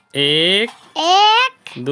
एक एक दो दो तीन तीन चार चार पाँच पाँच छ छः सात आठ आठ आठ नौ नौ 10 10 11 11 12 12 13 13 14 14 15 15 16 16 17 17 18 18 19 19 20 20 21 21 22 22 23 23 24 24 25 30 26 26 27 27 28 28 29 29 30 30 31 31 32 32 33 33 34 34 35 35 36 36 37 37 38 38 40 40 40 40 41 40 42 42 43 43 44 44 45 45 46 46 47 47 48 48 49 50 50 50 51 51 52 52 53 53 54 54 55 55 56 56 57 57 58 58 59 59 60 60 61 61 62 62 63 63 64 64 65 65 66 66 67 70 68 68 69 69 70 70 71 71 72 72 73 73 74 74 75 77 76 76 77 77 78 78 79 89 80 80 81 81 82 83 83 83 84 84 85 85 86 86 87 87 88 88 89 89 90 90 91 91 92 92 93 93 94 94 95 97 96 96 97 97 98 98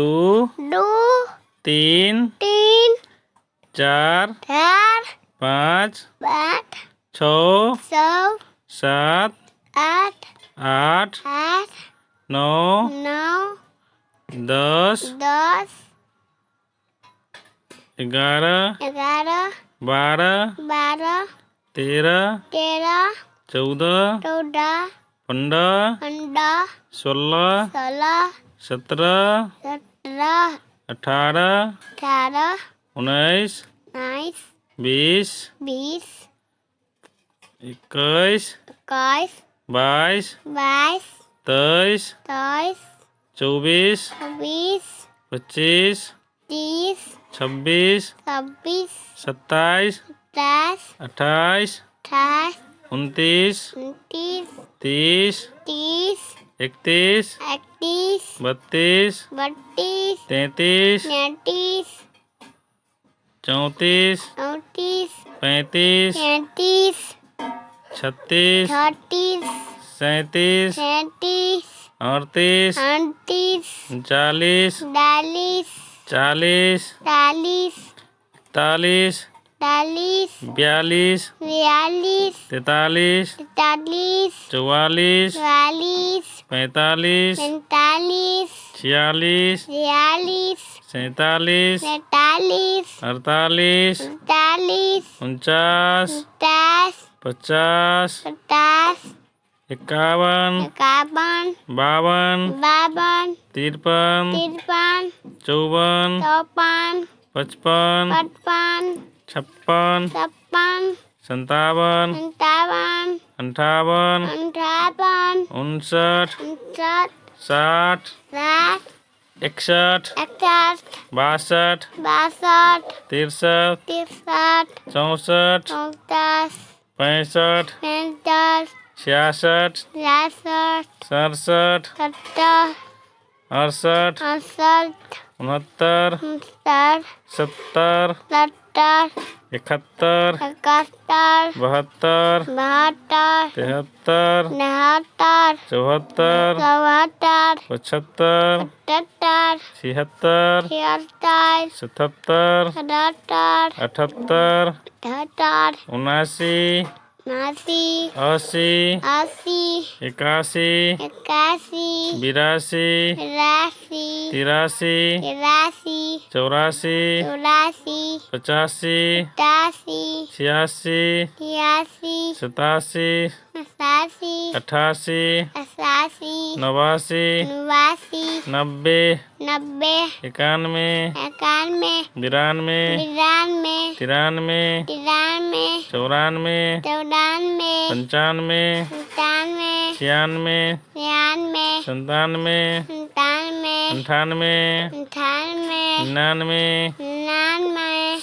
99 99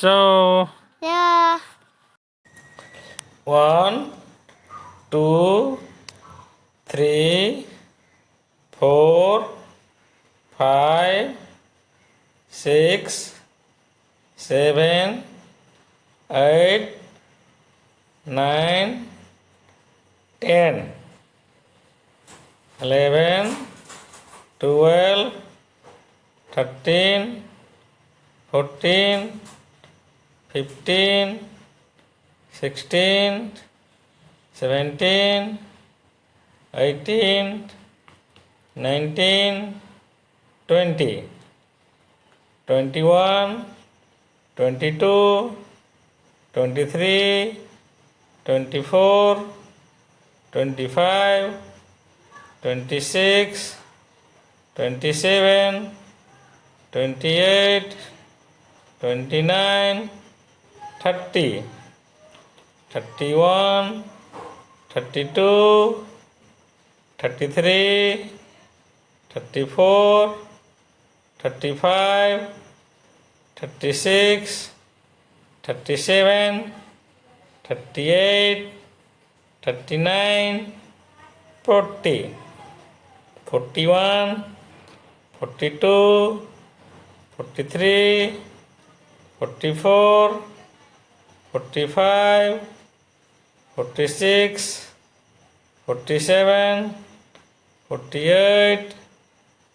100 10 1 2 3 4 5 6 7 8 9 10 11 12 13 14 15 16 17 18 19 20 21 22 23 24 25 26 27 28 29 30 31 32 33 34 35 36 37 38 39 40 41 42 43 44 45 46 47 48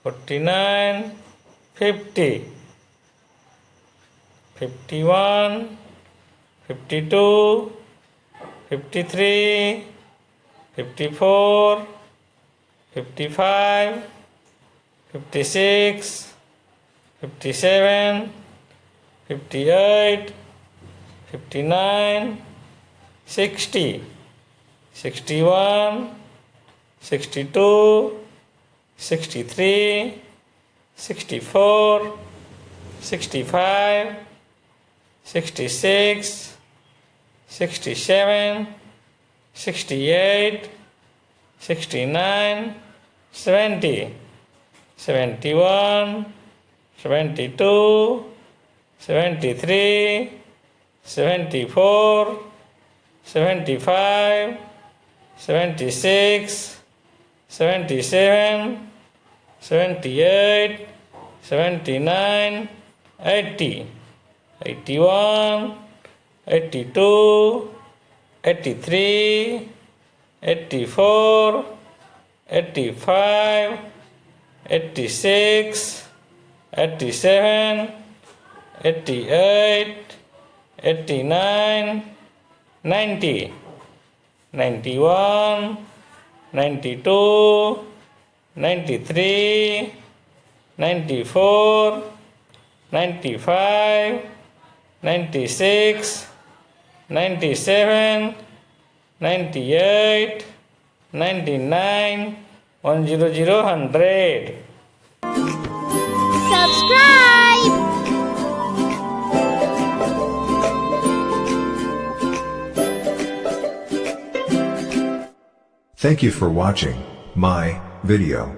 49, 50, 51, 52, 53, 54, 55, 56, 57, 58, 59, 60, 61, 62, 63, 64, 65, 66, 67, 68, 69, 70, 71, 72, 73, 74, 75, 76, 77, 78, 79, 80, 81, 82, 83, 84, 85, 86, 87, 88, 89, 90, 91, 92, 93, 94, 95, 96, 97, 98, 99, 100, 100. Subscribe. Thank you for watching my video.